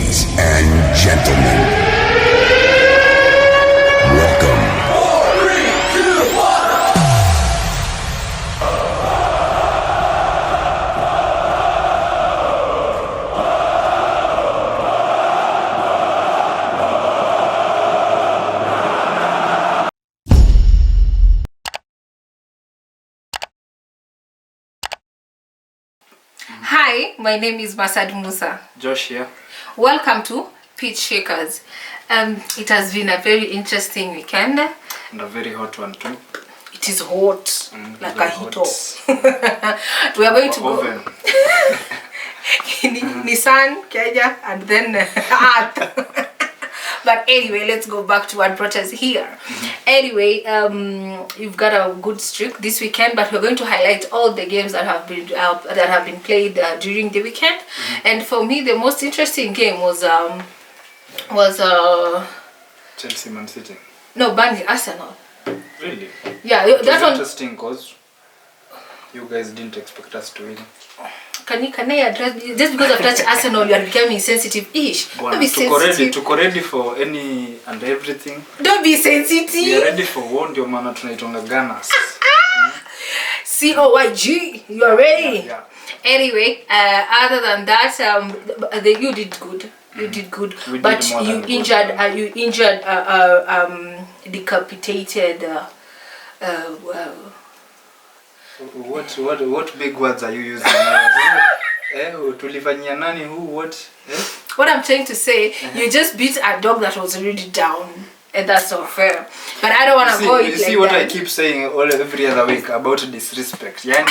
Ladies and gentlemen, welcome. 4, 3, 2, 1. Hi, my name is Masad Musa. Josh here. Welcome to Pitch Shakers. It has been a very interesting weekend. And a very hot one too. It is hot, like a hot. heat. We are going to Oven. go Nissan, Kenya, and then Earth. But anyway, let's go back to what brought us here. Anyway, you've got a good streak this weekend, but we're going to highlight all the games that have been played during the weekend. And for me, the most interesting game was Chelsea Man City. No, Burnley Arsenal. Really? Yeah, It was that one. interesting because you guys didn't expect us to win. Can I address, just because of that Arsenal you are becoming sensitive-ish? Don't be sensitive. Tuko ready for any and everything. Don't be sensitive. We are ready for war, ndio maana tunaitonga Gunners. COYG, you are ready. Yeah. Anyway, other than that, you did good. You did good, We but did more you than injured. good. You injured. Decapitated. What big words are you using? Tulifanyia nani who what? What I'm trying to say, you just beat a dog that was already down, and that's not fair. But I don't want to go it like that. You see what I keep saying every other week about disrespect. Yani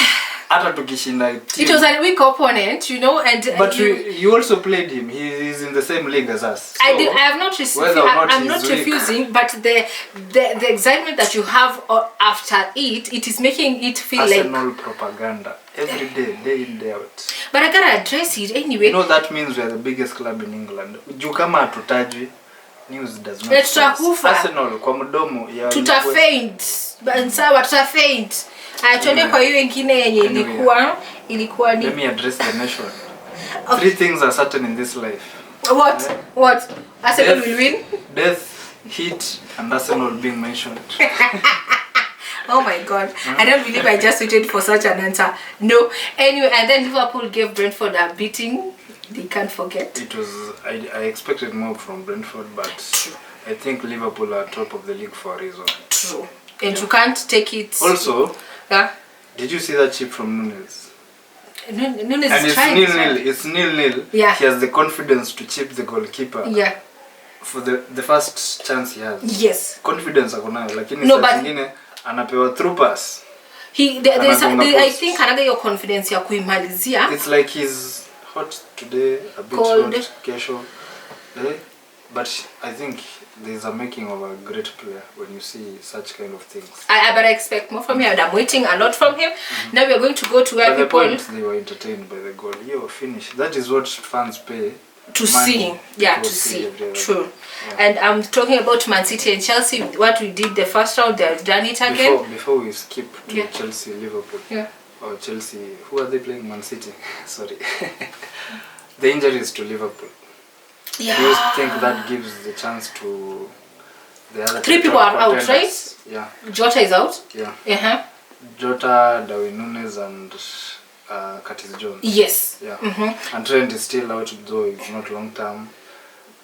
hata tukishinda team. It was a weak opponent, you know, and but you also played him. He is in the same league as us. So I have not refused. I'm not refusing, but the excitement that you have after it is making it feel Arsenal like propaganda every day in day out. But I gotta address it anyway. You know that means we are the biggest club in England. Juu kama hatutajwi, news does not. Tutakufa. Arsenal kwa mdomo ya Tutafaint. Sawa, tutafaint. Tuende kwa hiyo ingine yenye ilikuwa ni. Let me address the nation. Okay. 3 things are certain in this life. What? Yeah. What? Arsenal will win? Death, heat, and Arsenal being mentioned. Oh my God. I don't believe I just waited for such an answer. No. Anyway, and then Liverpool gave Brentford a beating. They can't forget. It was, I expected more from Brentford, but true. I think Liverpool are top of the league for a reason. True. And you can't take it. Also, did you see that chip from Nunes? Nunes and is trying. It's nil-nil. Yeah. He has the confidence to chip the goalkeeper. Yeah. For the first chance he has. Yes. Confidence akonayo, lakini saa zingine anapewa through pass. I think another your confidence ya kuimalizia. It's like he's hot today, a bit cold. Hot kesho. But I think there's a making of a great player when you see such kind of things. I better expect more from him, and I'm waiting a lot from him. Now we are going to go to where by people. The point they were entertained by the goal. You're finished. That is what fans pay to see. Yeah, to see. True. Yeah. And I'm talking about Man City and Chelsea. What we did the first round, they've done it again. Before we skip to Chelsea, Liverpool. Yeah. Or Chelsea, who are they playing? Man City. Sorry. The injuries to Liverpool. Yeah. Do you think that gives the chance to the other 3 people are out, right? Yeah. Jota is out? Yeah. Jota, Darwin Nunes and Curtis Jones. Yes. Yeah. And Trent is still out, though it's not long term.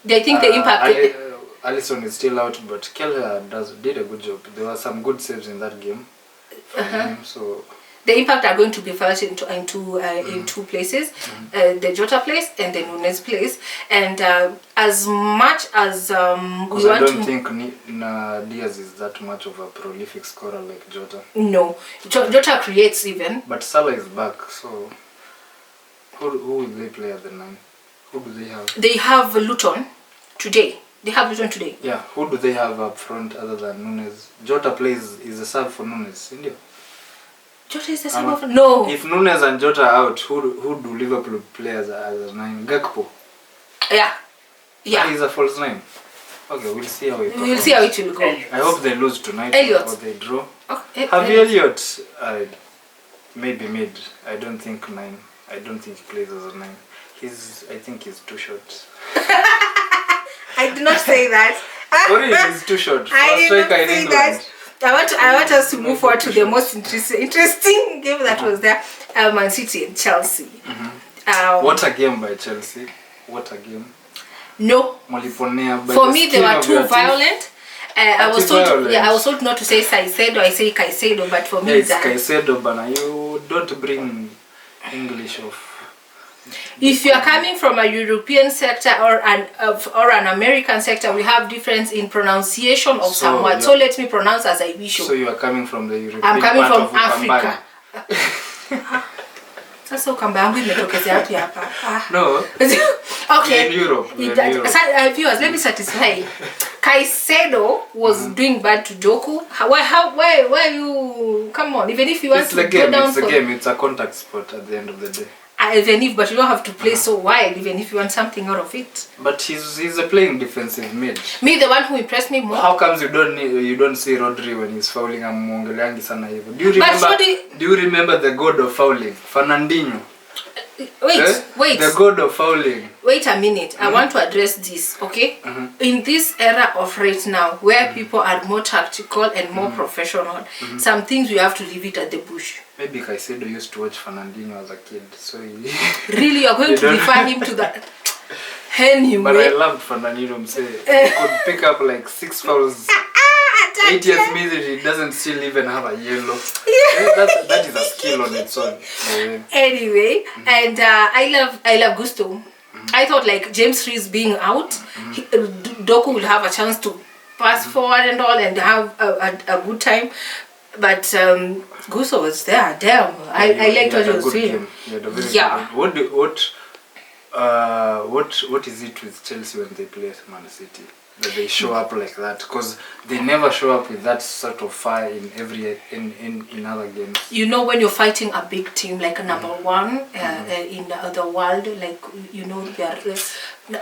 They think the impact. Alisson is still out, but Kelleher did a good job. There were some good saves in that game from him, so. The impact are going to be felt in two places, the Jota place and the Nunes place. And as much as we want I don't think Diaz is that much of a prolific scorer like Jota. No, Jota creates even. But Salah is back, so who will they play at the 9? Who do they have? They have Luton today. Yeah, who do they have up front other than Nunes? Jota is a sub for Nunes, India. Jota is the sub of no. If Nunes and Jota are out, who do Liverpool play as a 9? Gakpo. Yeah. He's a false 9. Okay, we'll see how it performs. We'll see how it will go. I hope they lose tonight or they draw. Okay. Harvey Elliott, maybe mid. I don't think 9. I don't think he plays as a 9. I think he's too short. I did not say that. For real, it's too short. I First did striker not in say England. that. I want us to move forward to the most interesting game that was there. Man City and Chelsea. What a game by Chelsea. What a game. No. Maliponea by For the me, they skin were of too your teeth. violent. I was told, Anti-violence. I was told not to say Caicedo. I say Caicedo, but for me, Yeah, it's that Caicedo, Bana. You don't bring English of. if you are coming from a European sector or an American sector, we have difference in pronunciation of So, some words. yeah. So let me pronounce as I wish. So you are coming from the European I'm coming part from of Ukambani. Africa. Sasa ukamba yangu imetokezea wapi hapa? No. Okay. In Europe. Viewers, let me satisfy. Caicedo was doing bad to Doku. Why you come on? Even if you want It's to the go game. down It's the for game. It's a contact sport at the end of the day. even if, but you don't have to play so wild. Even if you want something out of it. But he's a playing defensive mid. Me, the one who impressed me more. How comes you don't see Rodri when he's fouling? Amwongeleangi sana hivyo. Do you remember the god of fouling, Fernandinho? Wait. The god of fouling. Wait a minute. I want to address this, okay? In this era of right now, where people are more tactical and more professional, some things we have to leave it at the bush. Maybe Caicedo used to watch Fernandinho as a kid, so he... Really, you're going to refer him to that? Anyway. But I loved Fernandinho. Say he could pick up like 6 fouls. 8 years means he doesn't still even have a yellow. That is a skill on its own. Anyway, and I love Gusto. I thought like James Rees being out, Doku will have a chance to pass forward and all and have a good time. But Gusto was there. Damn, I liked what he was doing. Yeah. What is it with Chelsea when they play at Man City? That they show up like that, because they never show up with that sort of fire in other games. You know, when you're fighting a big team like a number one in the world, like you know, they are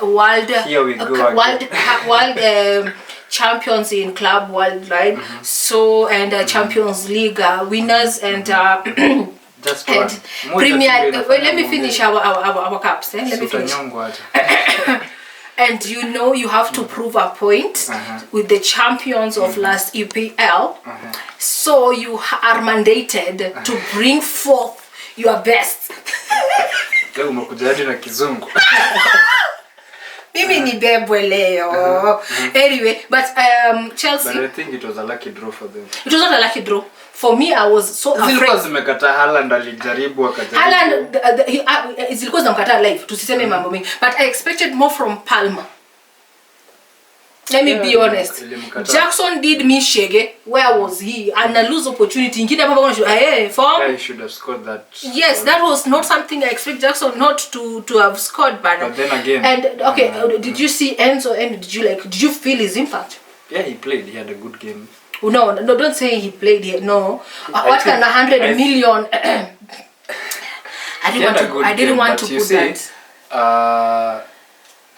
world Here we go world champions in club worldwide. So and Champions League winners and. Just and one. Premier. Let me finish our cups. Let me finish. And you know you have to prove a point with the champions of last EPL. So you are mandated to bring forth your best. Mimi ni bebwe leo. Anyway, but Chelsea. But I think it was a lucky draw for them. It was not a lucky draw. For me, I was so afraid. Haaland alijaribu akajaribu. Haaland zilikuwa zinamkataa live, tusiseme mambo mengi. But I expected more from Palmer. Let me be honest. Jackson did me shege. Where was he? And I lose opportunity. Yeah, he should have scored that. Yes, that was not something I expect Jackson not to have scored. But then again. And okay, did you see Enzo? And did you feel his impact? Yeah, he played. He had a good game. No, don't say he played here. No. What kind of 100 million? I didn't want to put that.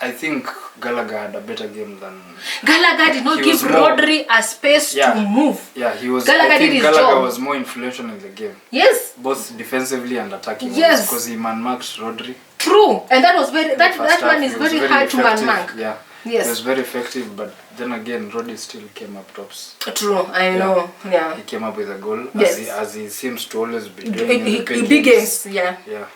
I think Gallagher had a better game than... Gallagher did not give Rodri a space to move. Yeah, he was... Gallagher did his Gallagher job. was more influential in the game. Yes. Both defensively and attacking. Yes. Because he man-marked Rodri. True. And that was very... That one is very hard to man-mark. Yeah. Yes. He was very effective, but then again, Rodri still came up tops. True, I know. Yeah. He came up with a goal, yes. as he seems to always be doing in the big games. Yeah. Yeah.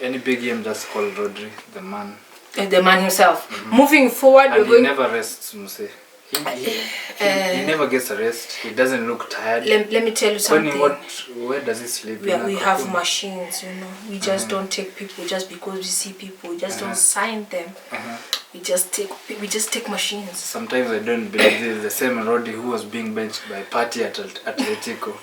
Any big game, just call Rodri the man. The man himself. Moving forward, and he never rests, Muse. He never gets a rest. He doesn't look tired. Let me tell you something. Where does he sleep? We have machines, you know. We just don't take people just because we see people. We just don't sign them. We just take machines. Sometimes I don't believe this is the same Rodri who was being benched by Party at Atletico.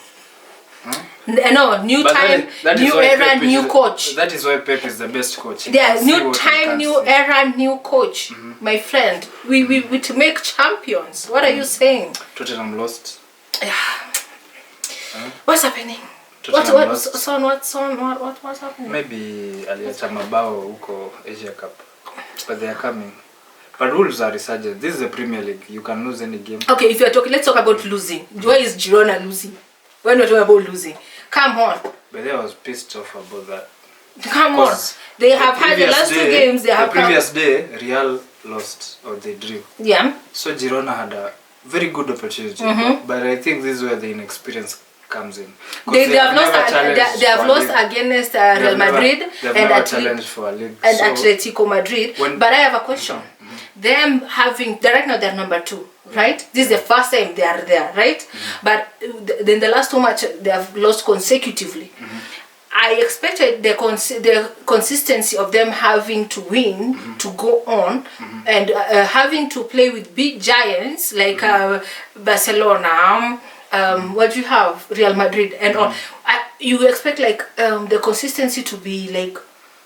No, new time, new era, new coach. That is why Pep is the best coach. Yeah, new time, new era, new coach. My friend, we to make champions. What are you saying? Tottenham lost. What's happening? What's happening? Maybe aliacha mabao huko Asia Cup, but they are coming. But rules are resurgent. This is the Premier League. You can lose any game. Okay, if you're talking, let's talk about losing. Why is Girona losing? When we're talking about losing, come on. But I was pissed off about that. Come on. They have had the last 2 games. They have the previous day, Real lost or they drew. Yeah. So Girona had a very good opportunity, but I think this is where the inexperience comes in. They have lost against Real Madrid and Atletico Madrid. But I have a question. Them having right now they're number 2, right? This is the first time they are there, right? But then the last 2 matches they have lost consecutively. I expected the consistency of them having to win to go on and having to play with big giants like Barcelona. What do you have? Real Madrid and all. You expect like the consistency to be like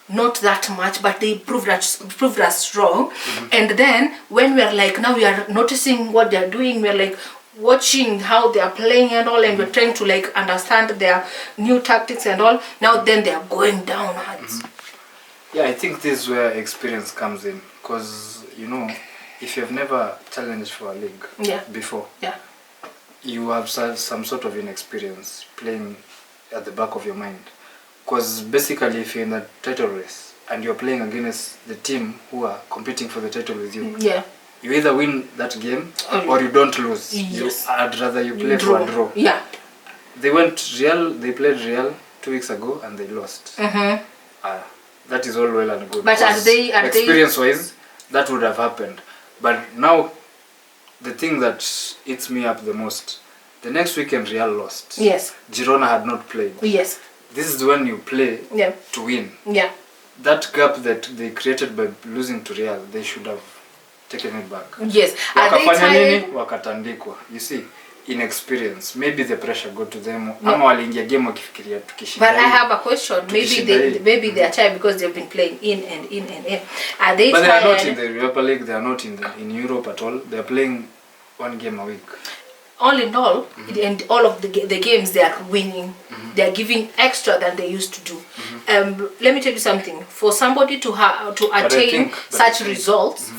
not that much, but they proved us wrong. And then when we are like now we are noticing what they are doing, we are like watching how they are playing and all, and we're trying to like understand their new tactics and all. Now then they are going downwards. Yeah, I think this is where experience comes in, because you know, if you have never challenged for a league before, you have some sort of inexperience playing at the back of your mind. Because basically if you're in the title race and you're playing against the team who are competing for the title with you, you either win that game or you don't lose. Yes. I'd rather you play for a draw. Yeah. They played Real 2 weeks ago and they lost. That is all well and good. But experience-wise, that would have happened. But now, the thing that eats me up the most, the next weekend Real lost. Yes. Girona had not played. Yes. This is when you play to win. Yeah. That gap that they created by losing to Real, they should have taken it back. Yes. Wakafanya nini? Wakatandikwa. You see, inexperience. Maybe the pressure got to them. Ama waliingia game wakifikiria tukishinda. But I have a question. Maybe they are tired because they've been playing in and in and in. Are they tired? But they are not in the Europa League. They are not in Europe at all. They are playing 1 game a week. All in all, and all of the games they are winning, they are giving extra than they used to do. Let me tell you something. For somebody to attain such results,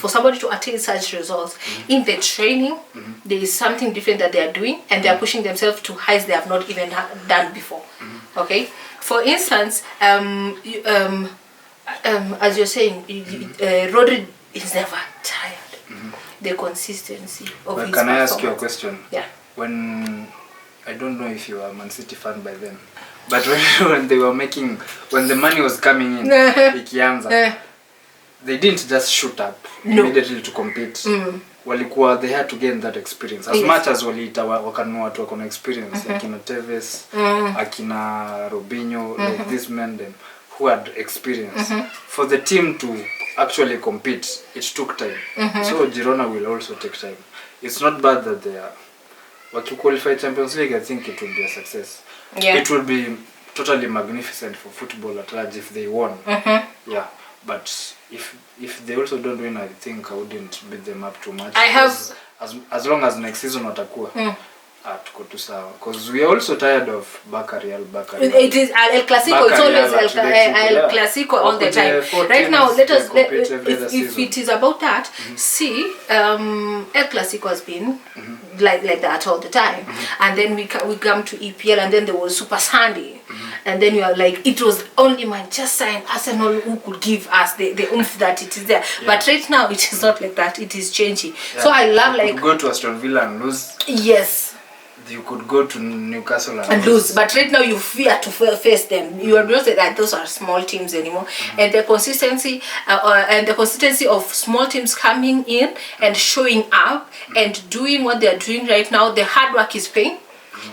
in the training, there is something different that they are doing, and they are pushing themselves to heights they have not even done before. Okay. For instance, as you're saying, Rodri is never tired. The consistency of his Can I ask you a question? Yeah. When I don't know if you are a Man City fan by then, but when the money was coming in, ikianza, they didn't just shoot up immediately to compete. Walikuwa, they had to gain that experience. As much as wakanua watu wako na experience, akina Tevez, akina Robinho, like these men them who had experience. For the team to actually compete, it took time. So Girona will also take time. It's not bad that they are. But to qualify Champions League, I think it will be a success. Yeah. It will be totally magnificent for football at large if they won. Yeah. But if they also don't win, I think I wouldn't beat them up too much. As long as next season watakuwa. Tuko tu sawa, because we are also tired of Barca Real. It is El Clasico. It's always El Clasico all the time. Right now, if it is about that, see, El Clasico has been like that all the time, and then we come to EPL, and then there was Super Sunday, and then you are like, it was only Manchester and Arsenal who could give us the oomph that it is there. But right now, it is not like that. It is changing. So I love you could go to Aston Villa and lose. Yes. You could go to Newcastle and lose, but right now you fear to face them. You are not that those are small teams anymore, and the consistency of small teams coming in and showing up and doing what they are doing right now. The hard work is paying.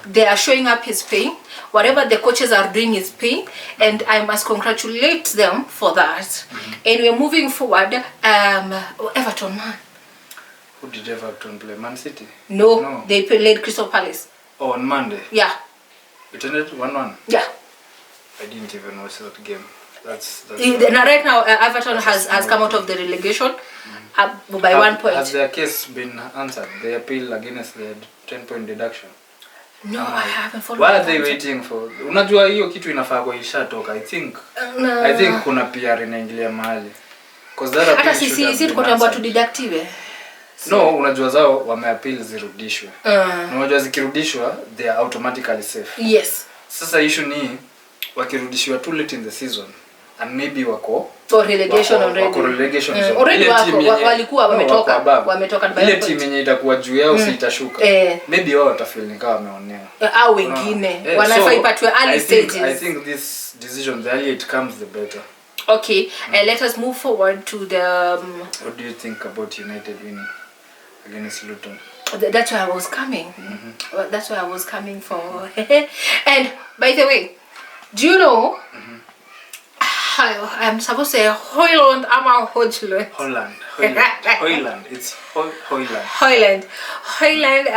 They are showing up is paying. Whatever the coaches are doing is paying, and I must congratulate them for that. And we're moving forward. Everton, man. Who did Everton play? Man City? No, they played Crystal Palace. Oh, on Monday? Yeah. It ended 1-1? Yeah. I didn't even watch that game. That's right now, Everton has come out of the relegation by 1 point. Has their case been answered? They appeal against the 10-point deduction? No, I haven't followed. Why are they waiting for? Unajua hiyo kitu inafaa kwa ishatoka. I think kuna PR inaingilia mahali. Because that appeal should have been answered. No, unajua zao wameappeal zirudishwe. Unajua zikirudishwa they are automatically safe. Yes. Sasa issue ni wakirudishwa too late in the season, and maybe wako for relegation already. Wako relegation zone. Already walikuwa wametoka ile team yenye itakuwa juu yao si itashuka. Maybe wao watafeel ni kama wameonea. Au wengine wanafaa ipatwe early stages. I think this decision, the earlier it comes the better. Okay, let us move forward to the what do you think about United winning against Luton? That's where I was coming. That's where I was coming for. And by the way, do you know I'm supposed to say Hoyland ama Hodgland? Holland. It's Hoyland. Hoyland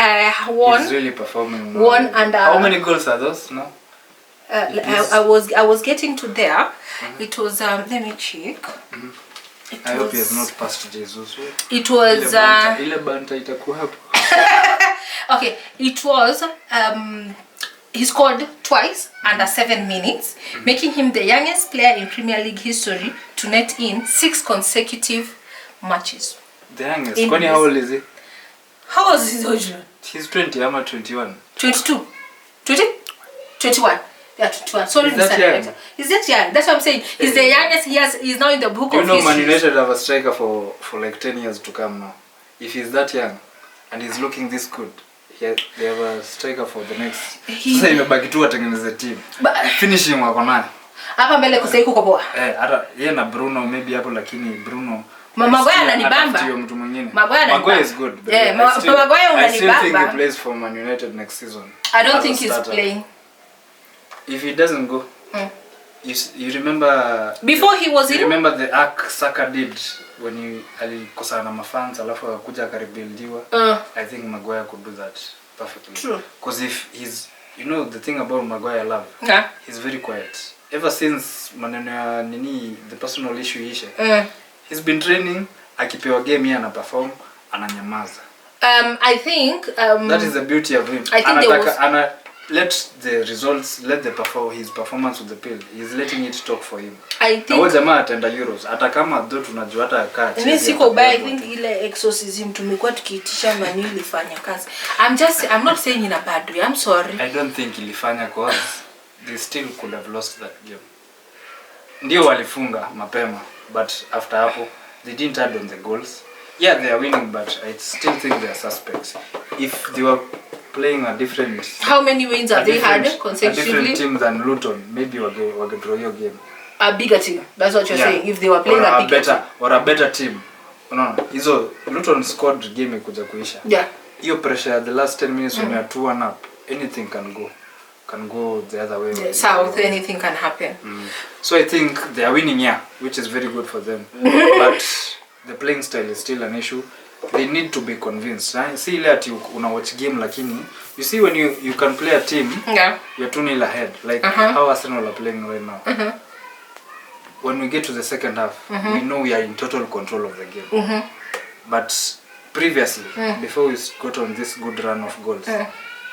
won. He's really performing. Won and how many goals are those now? I was getting to there. It was let me check. I hope he has not passed Jesus. It was ile banta itakuwa hapo. Okay, it was he scored twice under 7 minutes, making him the youngest player in Premier League history to net in 6 consecutive matches. The youngest. Kwani how old is he? How old is his age? He's 20 ama 21. 22. 20? 21. Yeah, 21. Sorry, is that young? He's that young. That's what I'm saying. He's the youngest. He's now in the book of history. You know, Man United have a striker for like 10 years to come now. If he's that young and he's looking this good, they have a striker for the next. Sasa imebaki tu atengeneze team. Finishing wako nayo. Hapa mbele kusai kuko poa. Hata yeye na Bruno maybe hapo, lakini Bruno Maguire ananibamba. Mtu mwingine. Maguire is good. Yeah, Maguire unanibamba. I still think he plays for Man United next season. I don't think he's playing. If he doesn't go, you remember before he was in. You remember the arc Saka did when he alikosana na mafans alafu akakuja akarebuildiwa. I think Maguire could do that perfectly. True. Because if he's, you know, the thing about Maguire, I love. He's very quiet. Ever since maneno ya nini, the personal issue ishe. He's been training, akipewa game yeye ana perform, ananyamaza. I think that is the beauty of him. I think let the results, let his performance with the pill. He's letting it talk for him. I think na jamaa atenda Euros hata kama ndo tunajua hata akaa chini. Mimi siko bad. I think ile exorcism tumekuwa tukiitisha mani ilifanya kazi. I'm not saying in a bad way. I'm sorry. I don't think ilifanya cause they still could have lost that game. Ndio walifunga mapema, but after hapo they didn't add on the goals. Yeah, they are winning, but I still think they are suspects. If they were playing a different, how many wins have they had consecutively? A different team than Luton, maybe wage draw your game. A bigger team. That's what you're saying. If they were playing a bigger team. Or a better team. No. Hizo Luton scored game ikuja kuisha. Yeah. Hiyo pressure the last 10 minutes when you are 2-1 up, anything can go. Can go the other way. The south, anything can happen. So I think they are winning, yeah, which is very good for them. But the playing style is still an issue. They need to be convinced. See that you una watch game lakini you see when you can play a team, you're 2-0 ahead, like how Arsenal are playing right now. When we get to the second half, we know we are in total control of the game. But previously, before we got on this good run of goals,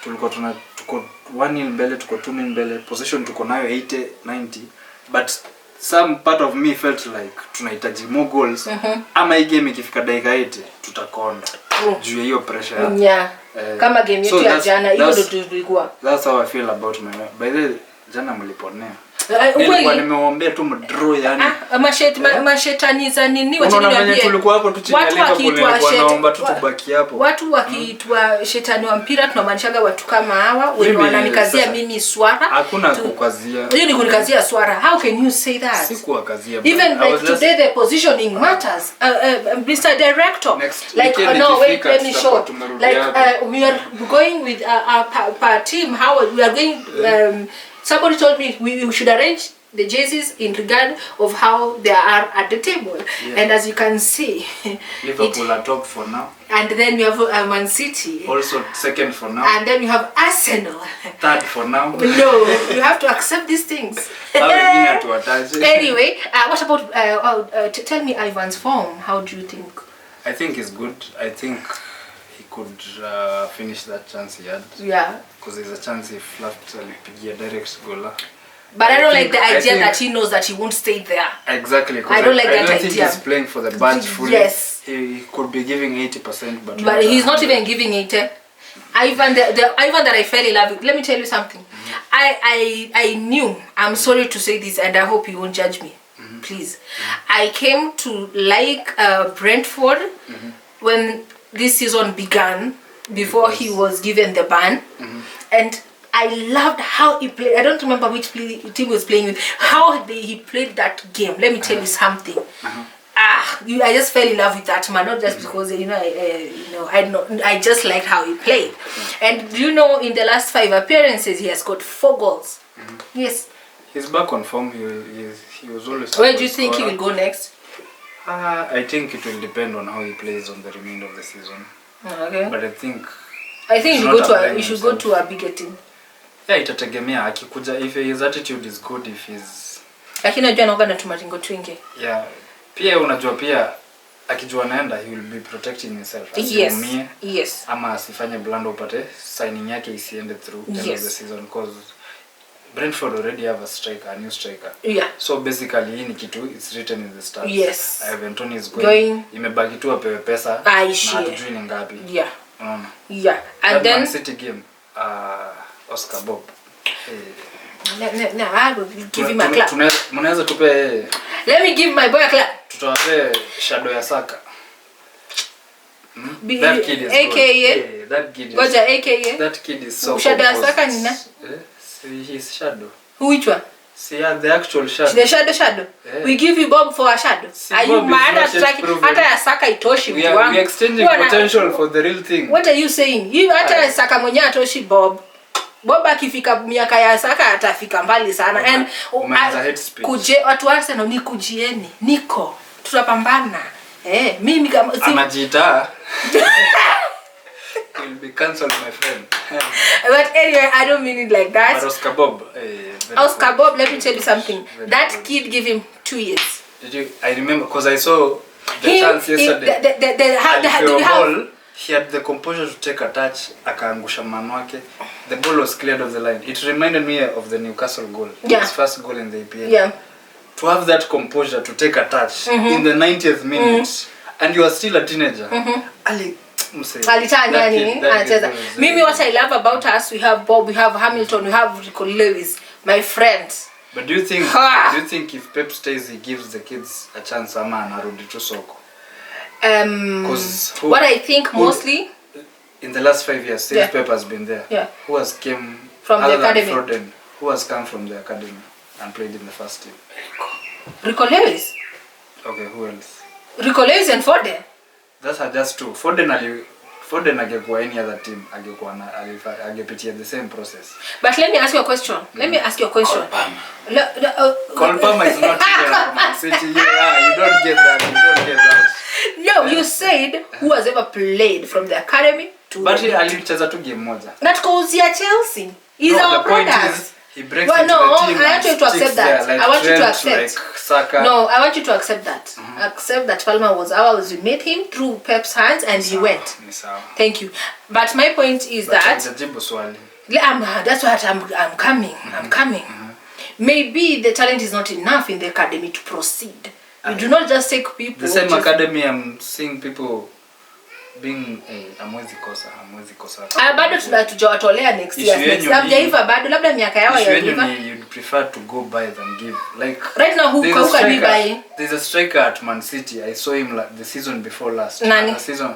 tulikuwa tuko 1-0 mbele, tuko 2-0 mbele, possession tuko nayo 80 90, but some part of me felt like tunahitaji more goals. Ama hii game ikifika dakika 80 tutakonda juu ya hiyo pressure. Kama game yetu ya jana hiyo ndio tulikuwa. That's how I feel about my, by the jana mliponea. Nilikuwa nimeombea tu mdraw yani. Mashetani za nini wacha niambie. Tulikuwa hapo tu chini ya Liverpool nilikuwa naomba tu tubaki hapo. Watu wakiitwa shetani wa mpira tunamaanishaga watu kama hawa wenye wananikazia mimi swara. Hakuna kukazia. Hiyo ni kunikazia swara. How can you say that? Sikuwakazia. Even like today the positioning matters. Mr. Director. Like no wait let me show. Like we are going with our team how we are going somebody told me we should arrange the jerseys in regard of how they are at the table. And as you can see, Liverpool are top for now. And then we have Man City. Also second for now. And then you have Arsenal. Third for now. No, you have to accept these things. Anyway, what about, tell me Ivan's form. How do you think? I think it's good. I think he could finish that chance he had. Yeah. Because there's a chance if left alipigia direct goal. But I don't like the idea that he knows that he won't stay there. Exactly. I don't like that idea. I don't think he's playing for the bench fully. Yes. He could be giving 80%, but he's not even giving 80. Ivan, the Ivan that I fell in love with. Let me tell you something. I knew. I'm sorry to say this, and I hope you won't judge me. please. I came to like Brentford when this season began, before he was given the ban, and I loved how he played. I don't remember which team he was playing with. How he played that game. Let me tell you something. I just fell in love with that man, not just because I just liked how he played. And you know, in the last 5 appearances, he has got 4 goals. Yes. He's back on form. He was always. Where do you think he will go next? I think it will depend on how he plays on the remainder of the season. Okay. But I think he should go to a bigger team. Yeah, itategemea akikuja, if his attitude is good, if he's lakini najua anaoga na tumaringo twingi. Yeah. Pia unajua pia akijua naenda, he will be protecting himself. Yes. Ama asifanye blanda upate signing yake isiende through end of the season, because Brentford already have a new striker. Yeah. So basically hii ni kitu, it's written in the stars. Yes. Ivan is going. Imebaki tu apewe pesa na hatujui ni ngapi. Yeah. Unaona? Yeah. And that then Man City game, Oscar Bob. I will give him a clap. Mnaweza tupe. Let me give my boy a clap. Tutawape shadow ya Saka. That kid is AKA. That kid is. Goja AKA. That kid is so. Shadow ya Saka ni na? His shadow. Which one? See, the actual shadow. The shadow. Yeah. We give you Bob for a shadow. See, are you mad at hata ya Saka itoshi mtu wangu? We are exchanging potential for the real thing. What are you saying? You hata ya Saka mwenyewe atoshi Bob. Bob akifika miaka ya Saka atafika mbali sana. And kuje watu wa Arsenal ni kujieni. Niko tutapambana. Mimi kama anajiita will be cancelled, my friend. But anyway, I don't mean it like that. But Oscar Bob, let me tell you something. That kid gave him 2 years. Did you? I remember because I saw the chance yesterday. He had the composure to take a touch, akaangusha mano wake. The ball was cleared off the line. It reminded me of the Newcastle goal. Yeah. His first goal in the EPL. Yeah. To have that composure to take a touch in the 90th minute, and you are still a teenager. Mimi, what I love about us, we have Bob, we have Hamilton, we have Rico Lewis, my friends. But do you think if Pep stays, he gives the kids a chance ama anarudi tu soko? What I think mostly in the last 5 years since Pep has been there, who has come from the academy? Who has come from the academy and played in the first team? Rico Lewis. Okay, who else? Rico Lewis and Foden. That's just two. Foden angekuwa any other team angepitia the same process. But let me ask you a question. Cole Palmer is not even from City. You don't get that. No, you said who has ever played from the academy to. But he alicheza tu game moja. That goes here Chelsea. He's our product. He breaks into the team. I want you to accept that. Like I want you to accept. Like Saka. No, I want you to accept that. Accept that Palmer was ours. We met him through Pep's hands and he went. Thank you. But my point is that that's what I'm coming. I'm coming. Maybe the talent is not enough in the academy to proceed. You do not just take people. The same academy, I'm seeing people being amwezi kosa. Bado tunatujawatolea next year. Labda bado labda miaka yao ya hiva. You'd prefer to go buy than give. Like right now who can we buy? There's a striker at Man City. I saw him the season before last. Nani? The season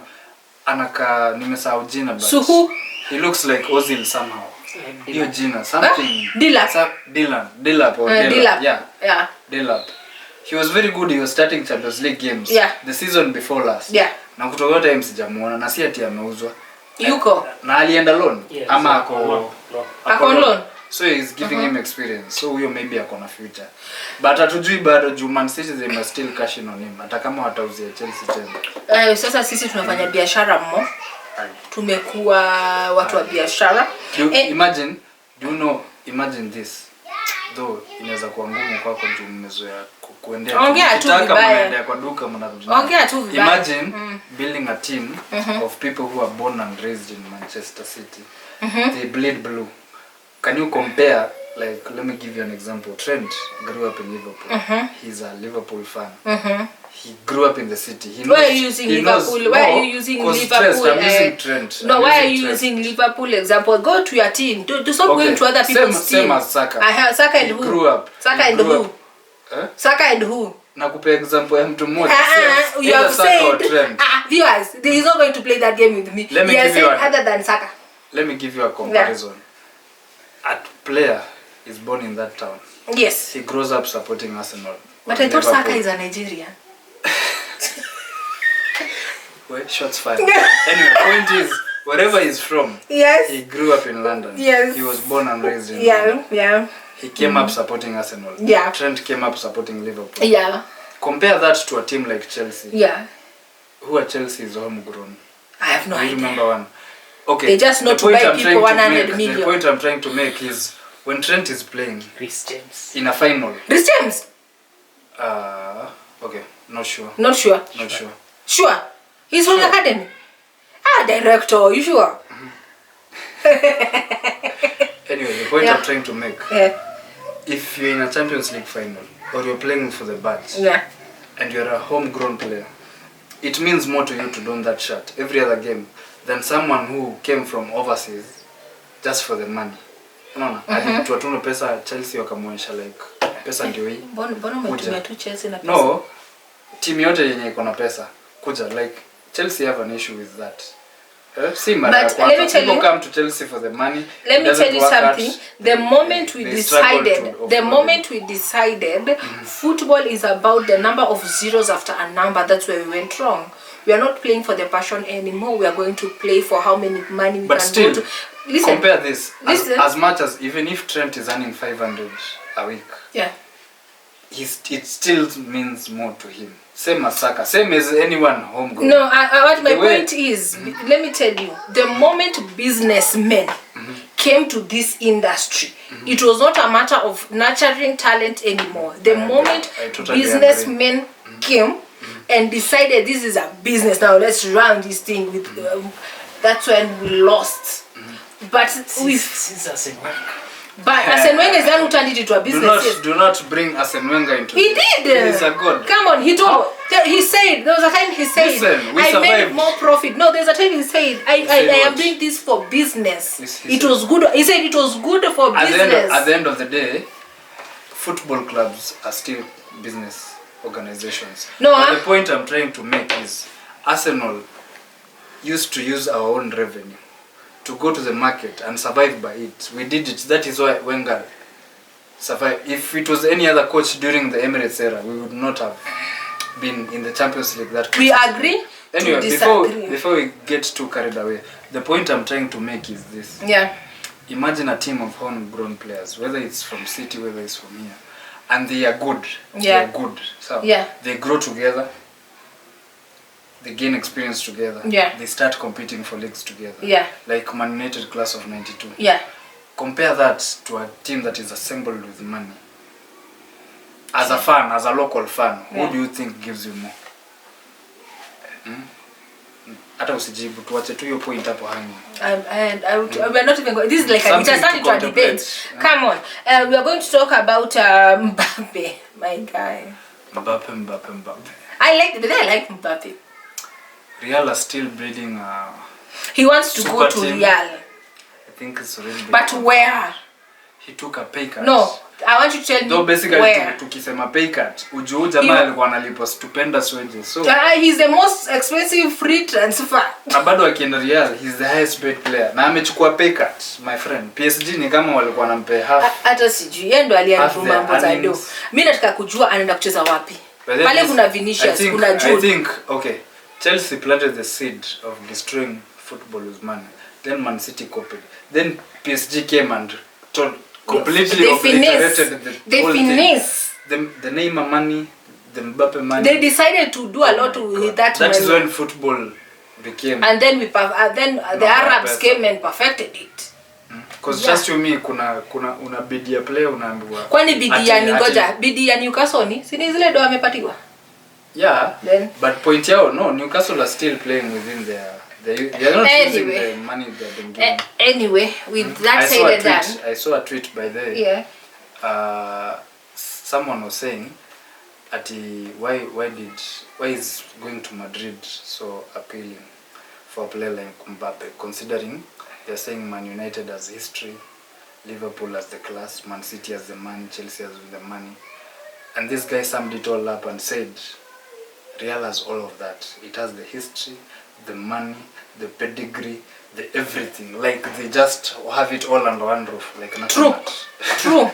anaka nimesahau jina but so who? He looks like Ozil somehow. Hiyo jina something. Dilap. Yeah. Dilap. He was very good. He was starting Champions League games. The season before last. Yeah. Na kutoka time sijamuona na si ati ameuzwa. Yuko. Na alienda loan ama ako loan. So he's giving him experience. So huyo maybe ako na future. But hatujui bado Man City they must still cash in on him. Hata kama watauzia Chelsea tena. Sasa sisi tunafanya biashara mmo. Tumekuwa watu wa biashara. Imagine this. Though inaweza kuwa ngumu kwako juu mmezoea kuendea. Ongea tu vibaya kwa duka mnarudi. Ongea tu vibaya. Imagine building a team of people who are born and raised in Manchester City. They bleed blue. Can you compare, like, let me give you an example. Trent grew up in Liverpool. He's a Liverpool fan. He grew up in the city. Why are you using Liverpool? Why are you using Liverpool? I'm using Trent. No, why are you using Liverpool example? Go to your team. Do stop going to other people's team. Same as Saka. Saka and who? Grew up. Saka and who? Saka and who? Nakupa example ya mtu mmoja. You have said viewers, he is not going to play that game with me. Let me have give you other than Saka. Let me give you a comparison. A player is born in that town. Yes. He grows up supporting Arsenal. But I thought Saka is a Nigerian. Wait, shots fired. Anyway, point is, wherever he's from, yes, he grew up in London. Yes. He was born and raised in London. Yeah. He came up supporting Arsenal. Yeah. Trent came up supporting Liverpool. Yeah. Compare that to a team like Chelsea. Yeah. Who are Chelsea is homegrown. I have no idea. You remember one? Okay. They just know to buy people 100 million. The point I'm trying to make is when Trent is playing Chris James in a final. Chris James? Okay, not sure. Not sure. Not sure. Sure. He's from the academy. Director, you sure? Anyway, the point I'm trying to make. Yeah. If you're in a Champions League final or you're playing for the badge, and you're a homegrown player, it means more to you to don that shirt every other game than someone who came from overseas just for the money. Unaona? Alitoa tu pesa Chelsea wakamwonyesha like pesa ndio hii. Mbona umetumia tu Chelsea na pesa? No. Team yote yenye iko na pesa kuja like Chelsea have an issue with that. See, but let me tell you, people come to Chelsea for the money. Let me tell you something. The moment we decided, football is about the number of zeros after a number. That's where we went wrong. We are not playing for the passion anymore. We are going to play for how many money we can still, go to. Listen, compare this. As much as even if Trent is earning 500 a week, it still means more to him. Same as Saka, same as anyone homegrown. No, what my point is, let me tell you, the moment businessmen came to this industry, it was not a matter of nurturing talent anymore. The moment businessmen came and decided this is a business, now let's run this thing with, that's when we lost. But Arsene Wenger is the one who turned it into a business. Do not bring Arsene Wenger into He this. did. He is a god. Come on, he said, there was a time he said, I made more profit. No, there's a time he said, I am doing this for business. It was good. He said it was good for business. At the end of the day, football clubs are still business organizations. No, but the point I'm trying to make is Arsenal used to use our own revenue to go to the market and survive by it. We did it. That is why Wenger survived. If it was any other coach during the Emirates era, we would not have been in the Champions League. We agree. Anyway, before we get too carried away, the point I'm trying to make is this. Yeah. Imagine a team of homegrown players, whether it's from City, whether it's from here, and they are good. Yeah. They are good. So they grow together. They gain experience together. Yeah. They start competing for leagues together. Yeah. Like Man United class of 92. Yeah. Compare that to a team that is assembled with money. As a fan, as a local fan, who do you think gives you more? Hata usijibu, tuache tu hiyo point hapo hangi. We're not even going. This is like a debate. Come on. We are going to talk about Mbappe, my guy. Mbappe. I like Mbappe. Real are still breeding. He wants to go to team. Real. I think it's already. But where? He took a pay cut. No, I want you to tell me. No, basically, where. Tukisema pay cut, ujuu jamaa alikuwa analipwa stupendous wages. So he's the most expensive free transfer. Na bado akienda Real, he's the highest paid player. Na amechukua pay cut, my friend. PSG ni kama walikuwa wanampe half. Hata sijui, yeye ndo alianza mambo za do. Mimi nataka kujua anaenda kucheza wapi. Pale kuna Vinicius, kuna Jude. I think, okay, Chelsea planted the seed of destroying football with money. Then Man City copied. Then PSG came and completely obliterated the whole thing. The Neymar money, the Mbappe money. They decided to do a lot with that money. That is when football became. And then the Arabs came and perfected it. Because just to me kuna bidi ya player unaambiwa. Kwani bidi ya ngoja, bidi ya Newcastle ni? Si ni zile ndo amepatiwa? Yeah. Then but point yao no, Newcastle are still playing within they are not using the money they've been given. Anyway, with that said and done. I saw a tweet by the someone was saying why is going to Madrid so appealing for a player like Mbappe, considering they're saying Man United has history, Liverpool has the class, Man City has the money, Chelsea has the money. And this guy summed it all up and said, Real has all of that. It has the history, the money, the pedigree, the everything. Like they just have it all under one roof. Like True. True.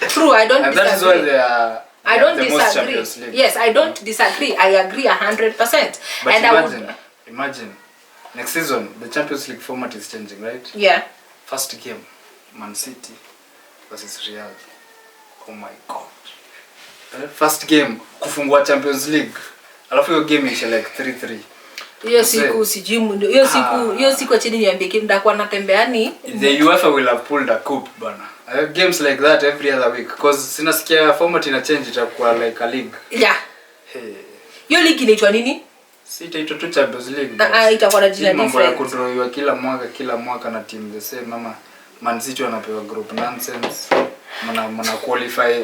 True. I don't and disagree. that is why they are. I don't the most Champions disagree. League. Yes, I don't disagree. I agree 100%. But And imagine, next season the Champions League format is changing, right? Yeah. First game, Man City versus Real. Oh my God. First game, kufungua Champions League. Alafu hiyo game is like 3-3. Hiyo siku sijimu hiyo siku chini niambie kim ndakuwa natembeani. The UEFA will have pulled a coup bana. Games like that every other week because sinasikia format ina change itakuwa like a league. Yeah. Hey. Hiyo league inaitwa nini? Si itaitwa tu Champions League. Itakuwa na jina different. Mambo ya kudroiwa kila mwaka na team the same mama. Man City wanapewa group nonsense. Mna qualify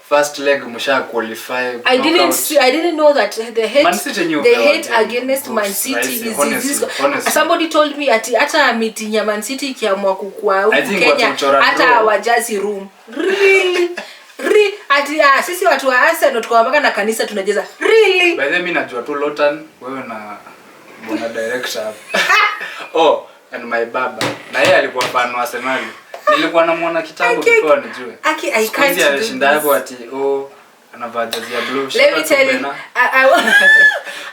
first leg msha qualify. I didn't know that the hate against Man City is this. Somebody told me ati hata meeting ya Man City ikiamua kukua huko Kenya hata hawajazi room. Really? Ati sisi watu wa Arsenal tukawapaka na kanisa tunacheza. Really? By the way mimi najua tu Lotan wewe na bwana director. Oh, and my baba. Na yeye alikuwa fan wa Arsenal. Nilikuwa namuona kitambo before nijue. I can't do this. Shinda hapo ati anavaa jezi ya blue. Let me tell you,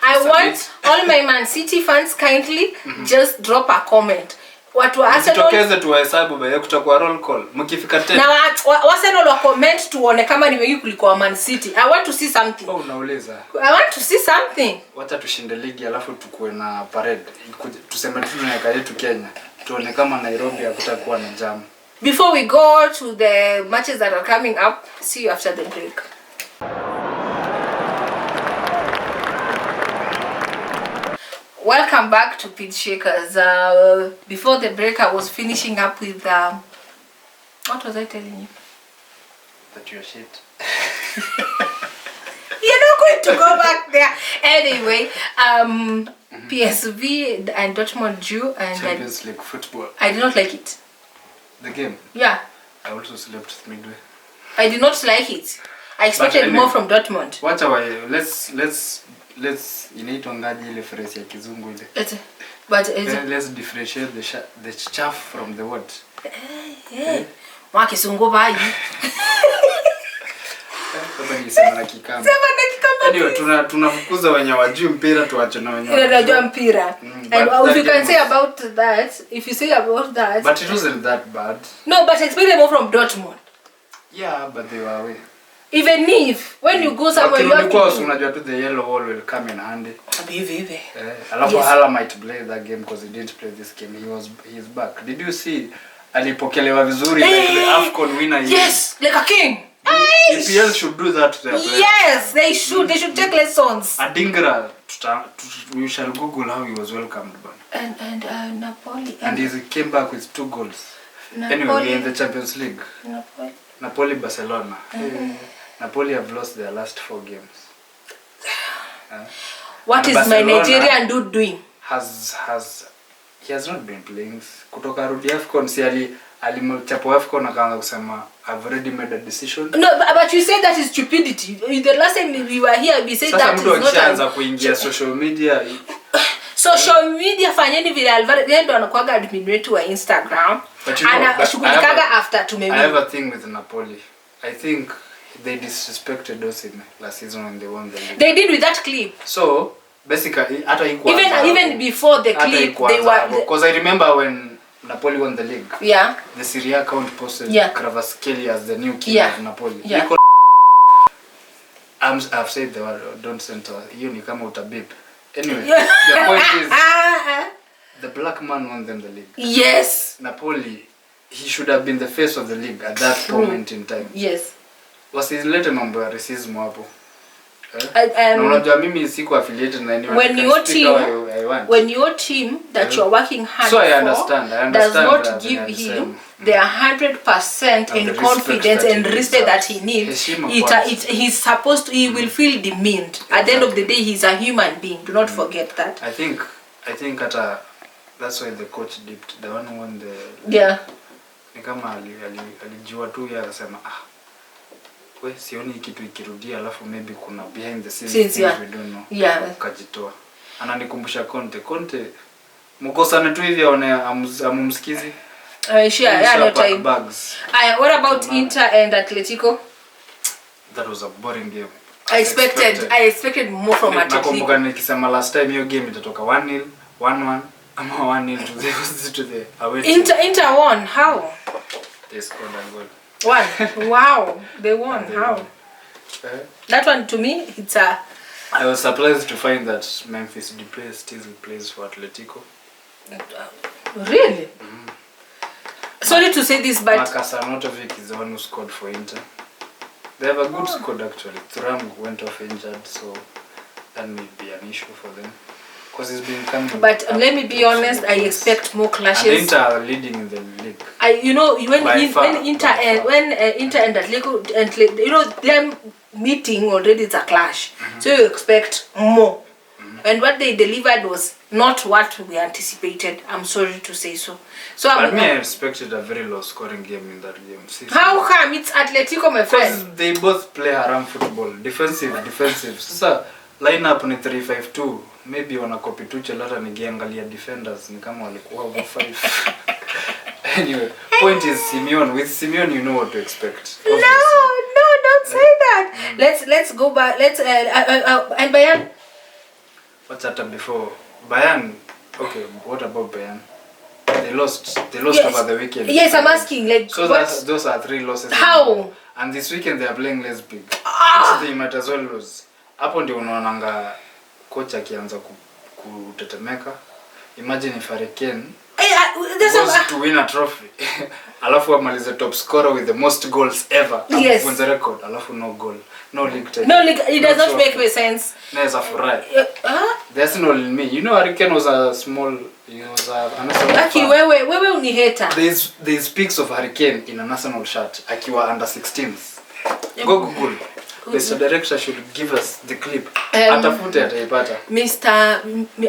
I want all my Man City fans kindly just drop a comment. Watu wa Arsenal tokeze tuwahesabu baada kutakuwa roll call. Mkifika 10. Na Arsenal wa comment tuone kama ni wengi kuliko Man City. I want to see something. Oh, unauliza. I want to see something. Wacha tushinde ligi alafu tukue na parade. Tuseme tunaweka yetu Kenya. Tuone kama Nairobi hakutakuwa na jam. Before we go to the matches that are coming up, see you after the break. Welcome back to Pit Shakers. Before the break, I was finishing up with what was I telling you? That you're shit. You're not going to go back there. Anyway, PSV and Dortmund drew, and Champions League football. I did not like it. The game? Yeah. I also slept midway. I did not like it. I expected anyway, more from Dortmund. What are let's inaitwangaje ile phrase ya kizungu ile. Let's differentiate the chaff from the what? Mwa kizungu bai. Kama ni sema na kikamba. Anyway, tunafukuza wenye wajui mpira tuache na wenye wanajua mpira. And if you can say about that, but it wasn't that bad. No, but I expected more from Dortmund. Yeah, but they were away. Even if when you go somewhere you have to unajua tu the yellow wall will come in handy. Vivi. Alafu Hala might play that game because he didn't play this game. He's back. Did you see alipokelewa vizuri like the AFCON winner? Yes, like a king. EPL should do that to their players. Yes, they should. They should take lessons. Adingra, we shall Google how he was welcomed. And Napoli. And he came back with 2 goals. Napoli. Anyway, we're in the Champions League. Napoli, Barcelona. Napoli have lost their last 4 games. What is Barcelona my Nigerian dude doing? He has not been playing. Kutoka rudi AFCON si alimchapo AFCON akaanza kusema I've already made a decision. No, but you said that is stupidity. The last time we were here we said that is not. Sasa mtu akianza kuingia social media. Social media fanyeni vile Alvaro ndo anakuaga admin wetu wa Instagram. Anashugulikaga after tumemi. I have a thing with Napoli. I think they disrespected Osimhen last season when they won the league. They did with that clip. So basically hata even before the clip they were because I remember when Napoli won the league. Yeah. The Serie A account posted Kvaratskhelia as the new king of Napoli. Yeah. I've said the word, don't center. Hiyo ni kama utabip. Anyway, the point is the black man won them the league. Yes. Napoli, he should have been the face of the league at that moment in time. Yes. Wasilete mambo ya racism hapo. Na unajua mimi siko affiliated na anyone. When your team that you're working hard so I for understand does not give him the 100% in confidence and respect that he needs, he's supposed to, he will feel demeaned. Exactly. At the end of the day, he's a human being. Do not forget that. I think that's why the coach dipped. The one who won the yeah. Ni kama alijua tu yeye akasema we sioni kitu ikirudia alafu maybe kuna behind the scenes Since, things we don't know. Yeah. Kajitoa. Ananikumbusha Conte mkosane tu hivi aone amumsikizi. Sure, no time. Bags. What about Inter and Atletico? That was a boring game. I expected more from Atletico. Nakumbuka nikisema last time hiyo game itatoka 1-0, 1-1 ama 1-0 to the away team. Inter won. How? They scored a goal. One. Wow. They won. How? That one to me, it's a... I was surprised to find that Memphis Depay still plays for Atletico. Really? Sorry to say this, but... Marcus Arnautovic is the one who scored for Inter. They have a good squad actually. Thuram went off injured, so that may be an issue for them. Because he's been coming. But let me be honest, I expect more clashes. And Inter are leading in the league. When Inter and Atletico and them meeting already, it's a clash. So you expect more. And what they delivered was not what we anticipated. I'm sorry to say so. But I expected a very low scoring game in that game. How come? It's Atletico, my friend. Because they both play haram football. Defensive. Sasa line up ni 3-5-2. Maybe wana copy Tuchel hata nikiangalia defenders ni kama walikuwa over 5. Anyway, point is Simeone. With Simeone you know what to expect. Obviously. No, don't say that. Let's go back. And Bayern. What's happened before? Bayern. Okay, what about Bayern? They lost over the weekend. Yes, I'm asking. So those are 3 losses. How? And this weekend they are playing less big. So they might as well lose. Hapo ndio unaonanga coach akianza kutetemeka. Imagine if Hurricane goes to win a trophy. Alafu amalize top scorer with the most goals ever. Yes. Wins the record. Alafu no goal. No league title. No league. It does not make sense. Neza furai. There's no in me. You know Hurricane was a small... Aki wewe uni hater. There's pics of Hurricane in a national shirt. Akiwa under 16s. Go Google. Mr. Director should give us the clip. Atafute ataipata.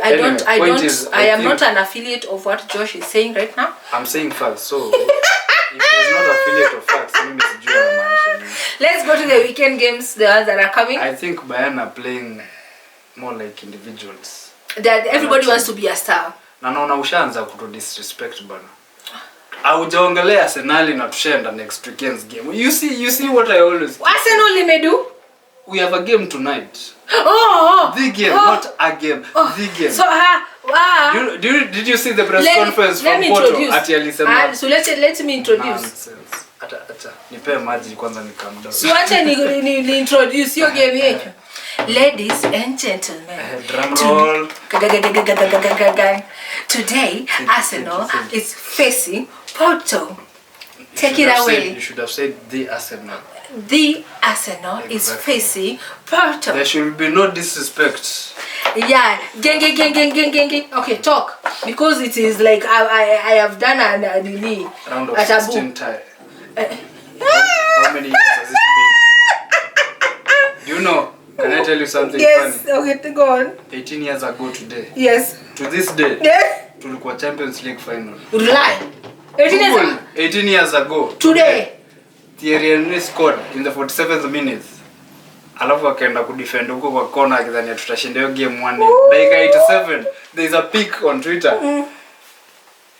I am not an affiliate of what Josh is saying right now. I'm saying facts. So if he's not affiliate of facts, mimi sijui anamaanisha. Let's go to the weekend games, the ones that are coming. I think Bayern are playing more like individuals. That everybody wants to be a star. Na naona ushaanza kuto disrespect bana. Aujaongelea Arsenal na tushenda next weekend's game. You see what I always Arsenal limedu? We have a game tonight. The game, not a game. The game. So did you see the press conference from Porto ati alisema? So let me introduce. Nonsense. Acha. Nipe maji kwanza nikamdoa. So acha ni introduce your game yetu. Ladies and gentlemen, drum roll. Today Arsenal is facing Porto. Take it away. You should have said the Arsenal. The Arsenal is facing Porto. There should be no disrespect. Yeah, gang. Okay, talk, because it is like I have done a delay. Round of 16 tie. How many years has it been? Do you know? Can I tell you something yes, funny? Yes, okay, go on. 18 years ago today. Yes. To this day. Yes. Tulikuwa Champions League final. Lie. 18 years ago. Today. Thierry Henry scored in the 47th minute. Alafu akaenda kudefend huko kwa corner akidhania tutashinda hiyo game 1-0. Dakika 87. There is a pic on Twitter.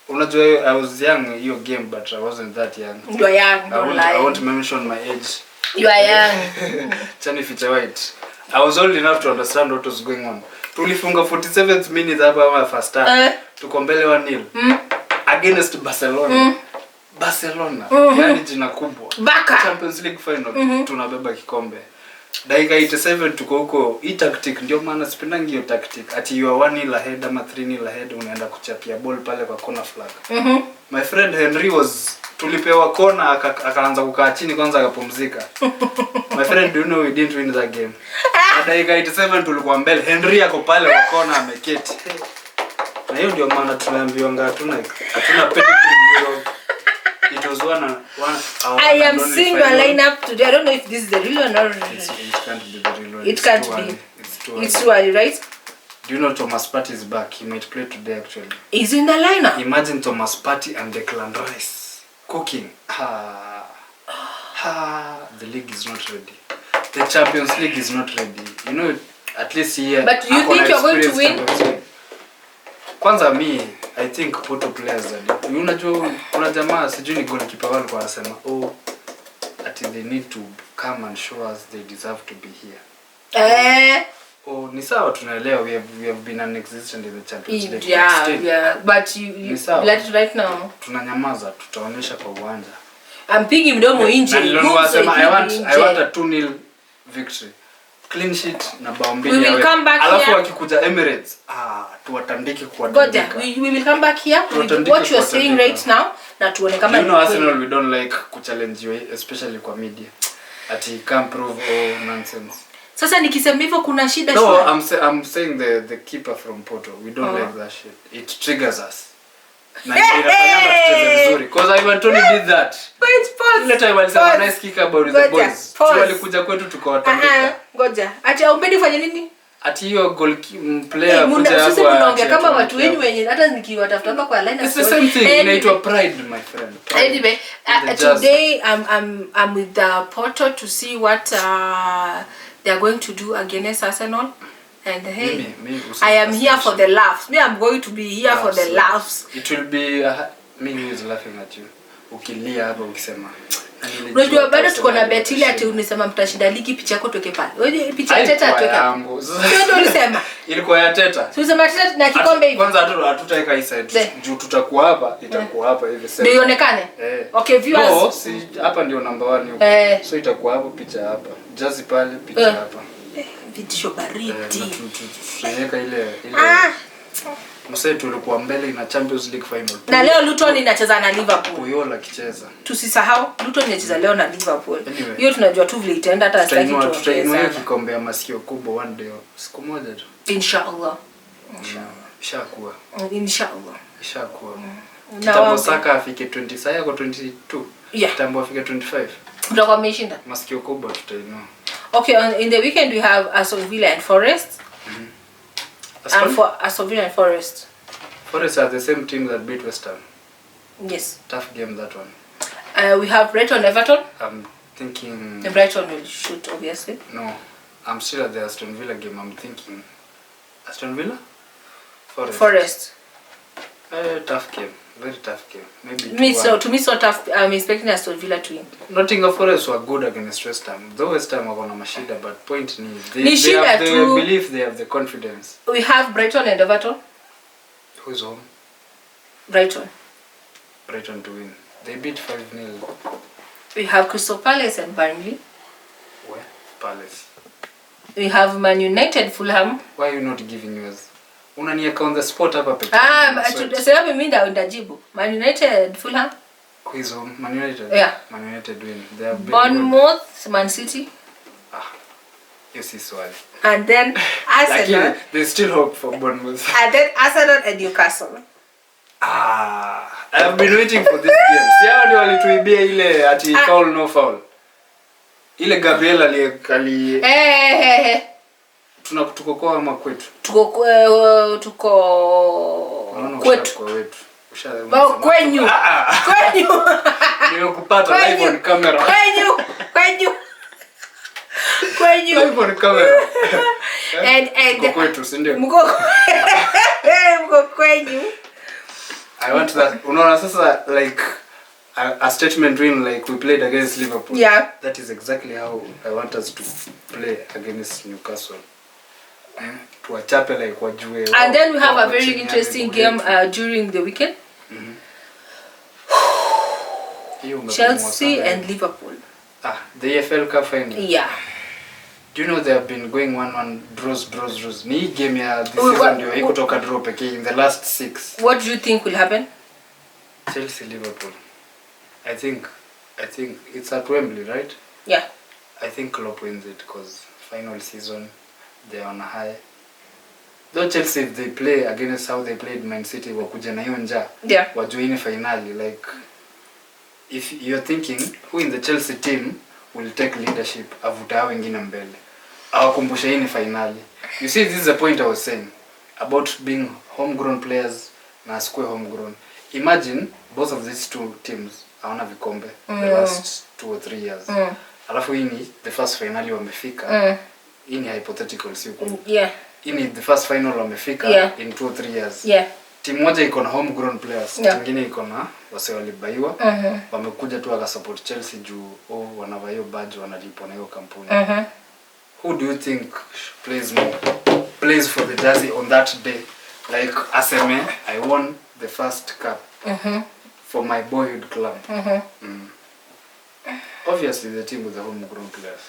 Unajua I was young hiyo game but I wasn't that young. You are young, don't lie. I won't mention my age. You are young. Chani ficha white. I was old enough to understand what was going on. Tulifunga 47th minute hapa ama first half. Tuko mbele 1-0. Against Barcelona. Barcelona. Yani jina kubwa. Baka. Champions League final. Tunabeba kikombe. Dakika 87 tuko huko. Hii tactic ndio maana sipendangi hiyo tactic. Ati you are 1-0 ahead ama 3-0 ahead unaenda kuchapia ball pale kwa corner flag. My friend Henry was tulipewa kona akaanza kukaa chini kwanza akapumzika. My friend, do you know we didn't win that game? Dakika 87 tulikuwa mbele. Henry ako pale kwa kona ameketi. Na hiyo ndio maana tunaambiwa hatuna pedigree. It was one I am seeing your lineup today. I don't know if this is the real one or it can't be the real one. It can't be. It's too early, right? Do you know Thomas Partey is back? He might play today actually. He's in the lineup. Imagine Thomas Partey and Declan Rice cooking. the league is not ready. The Champions League is not ready. You know, at least here. But you think you're going to win? Kwanza I think Porto players are. Unajua kuna jamaa sijui ni goalkeeper wao alikuwa anasema they need to come and show us they deserve to be here. Ni sawa tunaelewa we have been non-existent in the Champions League. Yeah, but you let it right now. Tunanyamaza, tutaonyesha kwa uwanja. I'm thinking mdomo nje. I want a 2-0 victory. Clean sheet na bao mbili yawe. Alafu wakikuja Emirates, tuwatandike kwa Goja, we will come back here with what you are saying right now na tuone kama you know Arsenal we don't like kuchallenge you especially kwa media. Ati can't prove all nonsense. Sasa nikisema hivyo kuna shida shida. No, I'm saying the keeper from Porto. We don't like that shit. It triggers us. Na inafanyanga tucheze vizuri because Ivan Toney did that. Wait, pause. Ile time alisema nice kick about the boys. Walikuja kwetu tukawatandika. Ngoja. Ati aupendi fanye nini? Ati hiyo goal player kuja hapa. Sisi tunaongea kama watu wengi wenye hata nikiwatafuta hapa kwa line. It's the same thing. Inaitwa pride my friend. Anyway, today I'm with the Porto to see what they are going to do against Arsenal. And hey, I am here for the laughs. I'm going to be here for the laughs. It will be me who is laughing at you. Ukilia hapa ukisema. Unajua bado tuko na bet ile ati unisema mtashinda ligi picha yako toke pale. Wewe picha ya Teta toke. Sio ndio ulisema? Ilikuwa ya Teta. Sio sema Teta na kikombe hivi. Kwanza hatutaweka hii side. Juu tutakuwa hapa, itakuwa hapa hivi sasa. Ndio ionekane. Okay viewers. No, si hapa ndio number 1 huko. So itakuwa hapo picha hapa. Jazi pale picha hapa. Vitisho baridi. Tunaweka ile msee tulikuwa mbele ina Champions League final. Na leo Luton inacheza na Liverpool. Puyola kicheza. Tusisahau Luton inacheza leo na Liverpool. Hiyo tunajua tu vile itaenda hata sitaki tu. Tutainua kikombe ya masikio kubwa one day siku moja tu. Inshallah. Ishakuwa. Inshallah. Kitambo Saka afike 20 sasa yako 22. Kitambo afike 25. Tutakuwa mmeshinda. Masikio kubwa tutainua. Okay, in the weekend we have Aston Villa and Forest. And for Aston Villa and Forest. Forest are the same team that beat West Ham. Yes. Tough game that one. We have Brighton Everton. I'm thinking. The Brighton will shoot obviously. No, I'm still at the Aston Villa game. I'm thinking. Aston Villa? Forest. Tough game. Very tough game. Maybe to me so tough. I'm expecting Aston Villa to win. Nottingham Forest were good against West Ham. Though West Ham were on a mashida, but point is they believe they have the confidence. We have Brighton and Everton. Who's home? Brighton. Brighton to win. They beat 5-0. We have Crystal Palace and Burnley. Where? Palace. We have Man United, Fulham. Why are you not giving yours? Unaniweka on the spot hapa pekee. Sasa mimi ndajibu. Man United, Fulham. Who is home? Man United. Yeah. Man United win. They have Bournemouth, Man City. Yes, is swali. And then Arsenal. There's still hope for Bournemouth. And then Arsenal and Newcastle. I have been waiting for this game. Siao ndio walituibia ile ati foul no foul. Ile Gabriel tuko kwa ama kwetu. Tuko kwetu. Kwenyu. Nimekupata live on camera. Kwenyu. Live on camera. And kwetu, si ndio? Mko kwenyu. I want that. Unaona sasa like a statement win like we played against Liverpool. Yeah. That is exactly how I want us to play against Newcastle. Tuwachape like wajue. And then we have a very interesting game during the weekend. Chelsea and Liverpool. The EPL Cup final. Yeah. Do you know they have been going 1-1 draws. Ni game ya this season ndio iko toka draw pekee in the last 6. What do you think will happen? Chelsea Liverpool. I think it's at Wembley, right? Yeah. I think Klopp wins it because final season they're on a high. Though Chelsea if they play against how they played Man City wakuja na hiyo njaa. Yeah. Wajoini finali like if you're thinking who in the Chelsea team will take leadership avuta hao wengine mbele. Awakumbusha hii ni finali. You see this is the point I was saying about being homegrown players na asikwe homegrown. Imagine both of these two teams hawana vikombe the last 2 or 3 years. alafu hii ni the first finali wamefika. Hii ni hypothetical sio. Yeah. Hii ni the first final wamefika in 2 or 3 years. Yeah. Timu moja iko na homegrown players, timu nyingine iko na wase walibaiwa. Wamekuja tu wakasupport Chelsea juu wanavaa hiyo badge wanalipwa na hiyo kampuni. Who do you think plays for the jersey on that day? Like Aseme, I won the first cup for my boyhood club. Obviously the team with the homegrown players.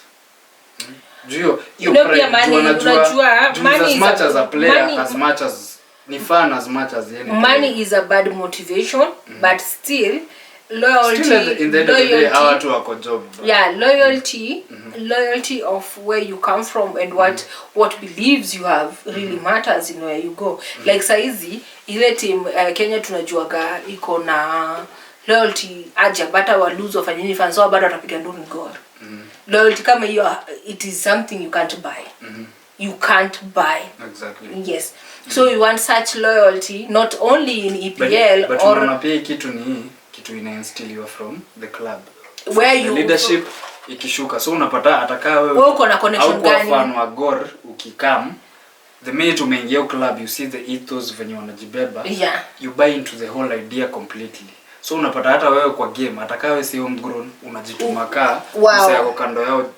You know, money as much as a player, money, as much as ni fun, as much as any money player. is a bad motivation, but still loyalty, still in the end of the day, our two are job. Yeah, loyalty, loyalty of where you come from and what beliefs you have really matters in where you go. Like saizi ile team Kenya tunajuaga iko na loyalty aja bata wa lose of any fans so bado watapiga nduru goal. Loyalty kama hiyo, it is something you can't buy. You can't buy. Exactly. Yes. So you want such loyalty not only in EPL but or unaona pia kitu inainstill from the club. Where the you leadership ikishuka, so unapata atakaa wewe uko na connection gani? Au kwa fan wa Gor ukikam the minute umeingia club you see the ethos venye wanajibeba. Yeah. You buy into the whole idea completely. So unapata hata wewe kwa game atakawe si homegrown unajituma kaa msee yako kando yao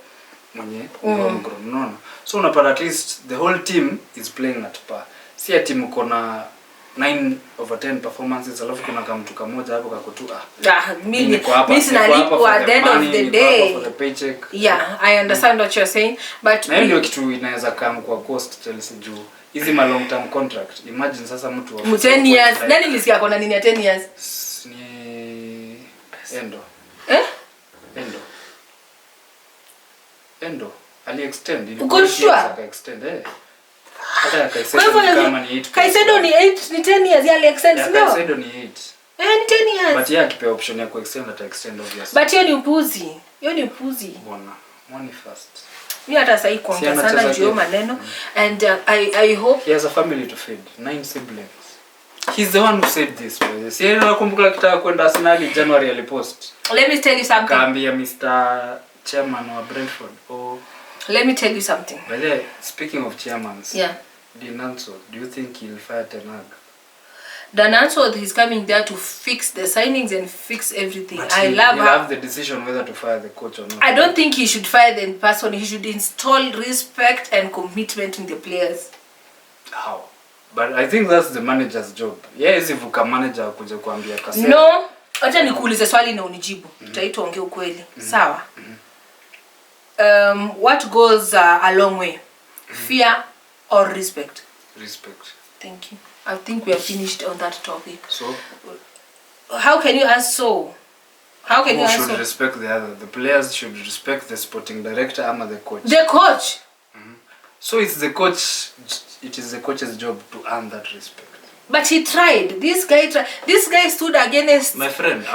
mwenye homegrown, unaona. So unapata at least the whole team is playing at par. Si ya timu kuna 9 over 10 performances alafu kuna kama mtu kamoja hapo kakotu mimi sinalipwa at the end of the day for the paycheck. Yeah, I understand what you're saying, but na ndio kitu inaweza kama kwa cost Chelsea juu hizi ma long term contract. Imagine sasa mtu wa 10 years nani nilisikia kona nini ya 10 years ni Endo ali extend ili extend hata Kaisedo ni 8 ni 10 years ali extend sio Kaisedo ni 8 ni 10 years but yeye akipewa option ya extend ata extend obviously but hiyo ni upuzi bwana money first. Mimi hata sasa iko sana juu maneno and I hope he has a family to feed, 9 siblings. He's the one who said this. Si nakumbuka kitaka kwenda Arsenal January alipost. Let me tell you something. Kaambia Mr. Chairman wa Brentford. Let me tell you something. By the way, speaking of chairmans. Yeah. Dinanso, do you think he'll fire Ten Hag? Dananso, he's coming there to fix the signings and fix everything. But I love he'll her. have the decision whether to fire the coach or not. I don't think he should fire the person. He should install respect and commitment in the players. How? But I think that's the manager's job. Yes, if you can manager kuja kuambia Kasero. No, acha nikuulize swali na unijibu. Tutaita ongea ukweli. Sawa. What goes a long way? Fear or respect? Respect. Thank you. I think we are finished on that topic. So, how can you ask so? How can you ask so? Who should respect the other? The players should respect the sporting director ama the coach? The coach. So it's the coach. It is the coach's job to earn that respect. But he tried. This guy stood against. My friend,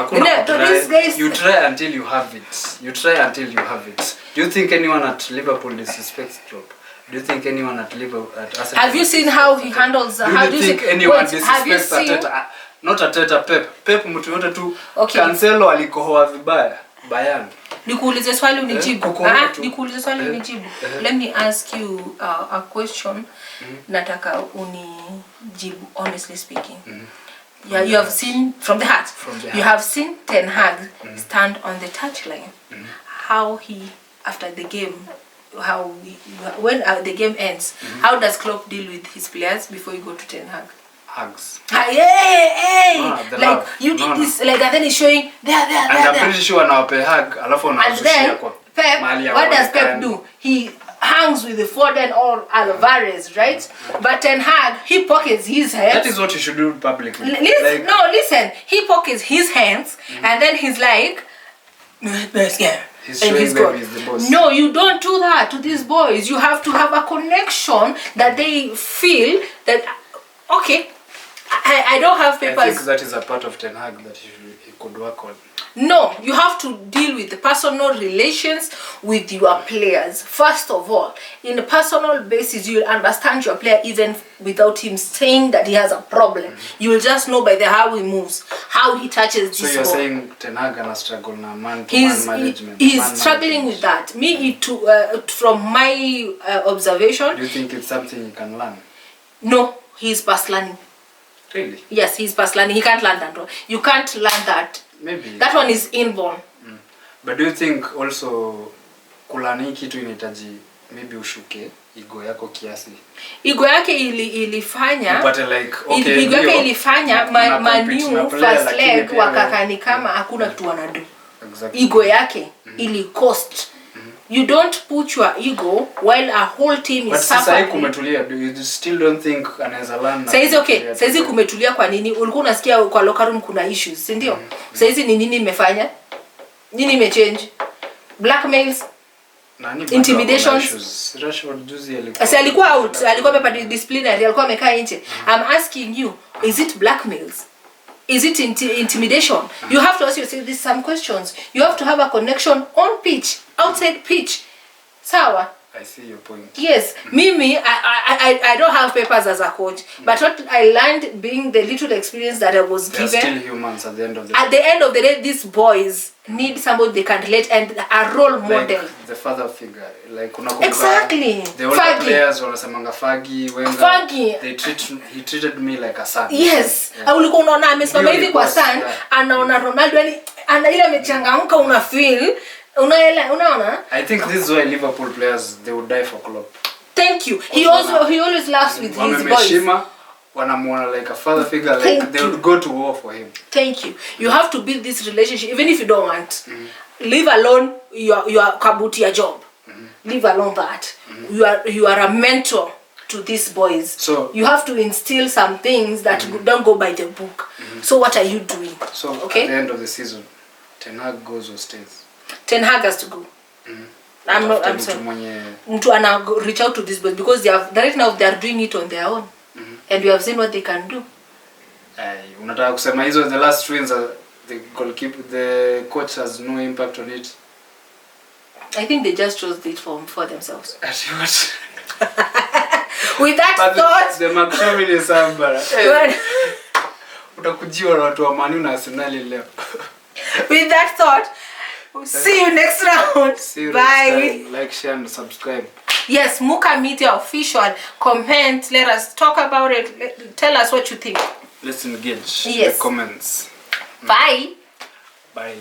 you try until you have it. You try until you have it. Do you think anyone at Liverpool disrespects Klopp? Do you think anyone at Liverpool at Arsenal? Have you seen how he handles? Do you think anyone disrespects Arteta? Not Arteta, Pep. Pep mtu yote tu. Cancelo alikohoa vibaya. Bayern. Nikuulize swali unijibu. Nikuulize swali unijibu. Let me ask you a question. Nataka unijibu honestly speaking. Yeah, you have seen from the heart. You have seen Ten Hag stand on the touchline. How he after the game, when the game ends, how does Klopp deal with his players before you go to Ten Hag? Hugs. Hey! Like love. you did this, like and then he's showing there. And I'm pretty sure anawape hug, alafu anawazushia kwa. Pep, what does Pep do? He hangs with the Foden or Alvarez, right? But Ten Hag, he pockets his hands. That is what you should do publicly. Listen. He pockets his hands and then he's like, yeah. He's showing them he's the boss. No, you don't do that to these boys. You have to have a connection that they feel that, okay, I don't have I papers. think that is a part of Ten Hag that he could work on. No, you have to deal with the personal relations with your players. First of all, in a personal basis, you'll understand your player even without him saying that he has a problem. You will just know by how he moves, how he touches So this you're ball. saying Ten Hag gonna struggle now, man-to-man management. He's man struggling management. with that. Me, from my observation, Do you think it's something you can learn? no, he's past learning. Really? Yes, he's past learning. He can't learn that. You can't learn that. Maybe. That one is inborn. But do you think also kulani kitu inahitaji maybe ushuke ego yako kiasi? Ego yake ilifanya Upate like okay, ego yake ilifanya compete na Manu player, first lakini leg pia wakakani kama hakuna kitu wanadu. Exactly. Ego yake ili cost. You don't put your ego while a whole team is suffering. But sasa kumetulia, do you still don't think anaweza learn? Saizi okay, saizi kumetulia kwa nini? Ulikuwa unasikia kwa locker room kuna issues, si ndio? Saizi ni nini imefanya? Nini imechange? Blackmails, intimidations. Rashford juzi alikuwa out, alikuwa amepa disciplinary, alikuwa amekaa nje. I'm asking you, is it blackmails? Is it intimidation? You have to ask yourself these some questions. You have to have a connection on pitch, outside pitch. Sawa? I see your point. Yes, Mimi, I don't have papers as a coach, but what I learned being the little experience that I was They're given. still humans at the end of the day. At the end of the day, these boys need somebody they can relate and a role model. Like the father figure, like Exactly. The older players wanasemanga Fagi, Wenger. Fagi. He treated me like a son. Yes. Yeah. Ulikuwa unaona amesimama hivi kwa son, Yeah. anaona Ronaldo yani ana ile amechangamka una feel. Unaona? I think this is why Liverpool players they would die for Klopp. Thank you. He always laughs with his boys. Wanamuona like a father figure, like they would go to war for him. Thank you. You have to build this relationship even if you don't want. Leave alone your kabuti your job. Leave alone that. You are a mentor to these boys. So you have to instill some things that don't go by the book. So what are you doing? So okay? At the end of the season, Ten Hag goes or stays? Ten Hag has to go. I'm sorry. Mtu ana reach out to these boys because right now they are doing it on their own. And we have seen what they can do. Unataka kusema hizo the last wins the coach has no impact on it? I think they just chose it for themselves. With that but thought, the McTominay is Sambara. Utakujiwa na watu wa Man U na Arsenal leo. With that thought, see you next round. See you Bye. Next time. Like, share and subscribe. Yes, Muka Media Official. Comment. Let us talk about it. Tell us what you think. Let's engage yes. the comments. Bye. Bye.